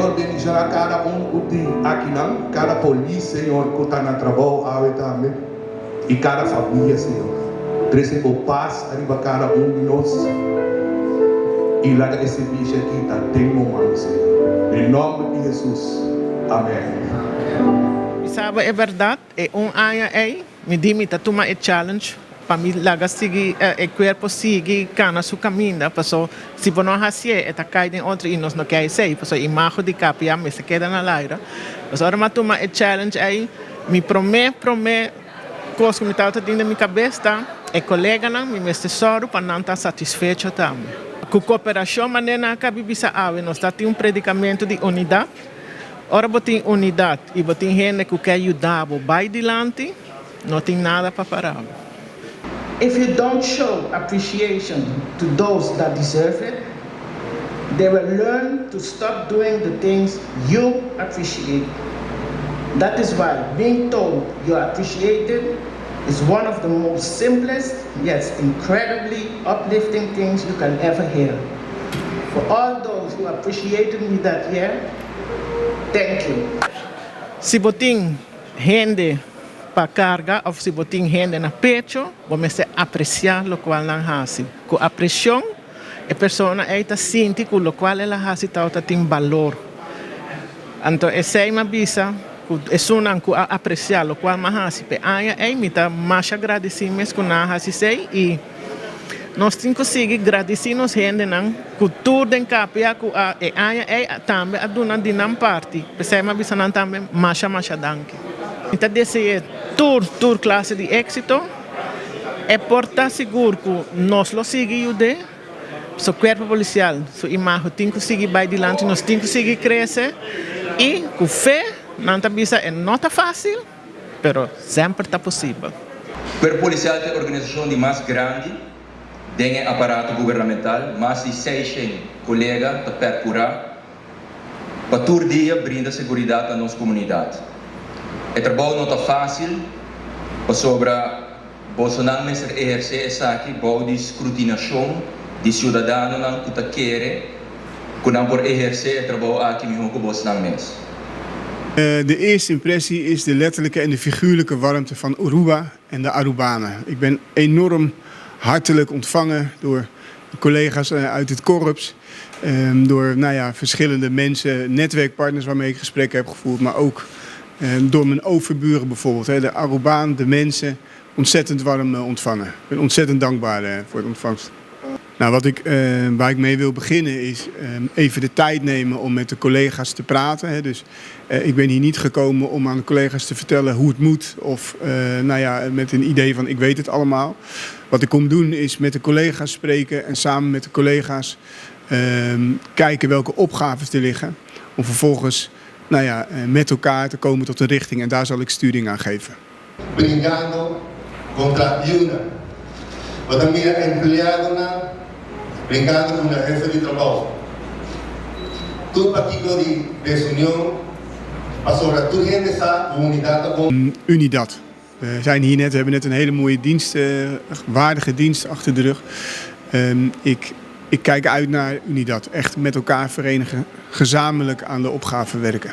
Senhor, bendiga cada uti aqui não, cada polícia, Senhor, que está na trabalho, também, e cada família, Senhor. Trazendo paz arriba cada de nós. E lá esse bicho aqui está tem momento, Senhor. Em nome de Jesus. Amém. Sabe, é verdade, é ano aí, me dimita toma é challenge, para mim laga seguir, o corpo sigue cana su caminho, passou, se você não assim, é tá caindo em outro e nós não quer ser, passou imagem de capia, mas se queda na laira, passou agora toma é challenge aí, me promete, coisa que me está dentro da minha cabeça, é colega não, me tesouro para não estar satisfeito também. Com cooperação, maneira que a Bíblia ave, nós temos predicamento de unidade. Ora, botem unidade e botem gente que quer ajudar, vai adiante, não tem nada para parar. If you don't show appreciation to those that deserve it, they will learn to stop doing the things you appreciate. That is why being told you're appreciated is one of the most simplest yet incredibly uplifting things you can ever hear. For all those who appreciated me that year, thank you. Se botem gente para carga ou se botem gente na pecho, vamos apreciar o qual não faz. Com a pressão, a pessoa está sente que o qual ela faz tem valor. Então, essa é uma visa é só que apreciar o qual mais faz. Aí me está mais agradecido com a sei e nós temos que conseguir agradecer nos gente não que tudo em capia que é também a dona de não parte. Pensei uma visa não também mais danke. Então desse tour classe de êxito é portar seguro que nós lo seguimos de o corpo policial, sua imagem tem que seguir vai adiante, nós temos que seguir crescer e com fé não está fácil, mas sempre está possível. O corpo policial é a organização de mais grande, tem aparato governamental, mais de 600 colegas para percurar, para todo dia brinda segurança à nossa comunidade. O trabalho não está fácil, para sobre Bolsonaro exercer essa aqui, de escrutinação de cidadãos que querem, que não por exercer o trabalho aqui mesmo com Bolsonaro. De eerste impressie is de letterlijke en de figuurlijke warmte van Aruba en de Arubanen. Ik ben enorm hartelijk ontvangen door collega's uit het korps, door verschillende mensen, netwerkpartners waarmee ik gesprekken heb gevoerd, maar ook door mijn overburen bijvoorbeeld. De Arubaan, de mensen, ontzettend warm ontvangen. Ik ben ontzettend dankbaar voor het ontvangst. Nou, waar ik mee wil beginnen is even de tijd nemen om met de collega's te praten. Dus ik ben hier niet gekomen om aan de collega's te vertellen hoe het moet of met een idee van ik weet het allemaal. Wat ik kom doen is met de collega's spreken en samen met de collega's kijken welke opgaven er liggen. Om vervolgens met elkaar te komen tot een richting en daar zal ik sturing aan geven. Brincando contra Yuna. Wat een meer empleado na brincando con la jefe de trabajo. Tu partido de desunión, maar sobre tu gente esa unidad. Unidad. We zijn hier net, we hebben net een hele mooie dienst, waardige dienst achter de rug. Ik kijk uit naar Unidad. Echt met elkaar verenigen, gezamenlijk aan de opgave werken.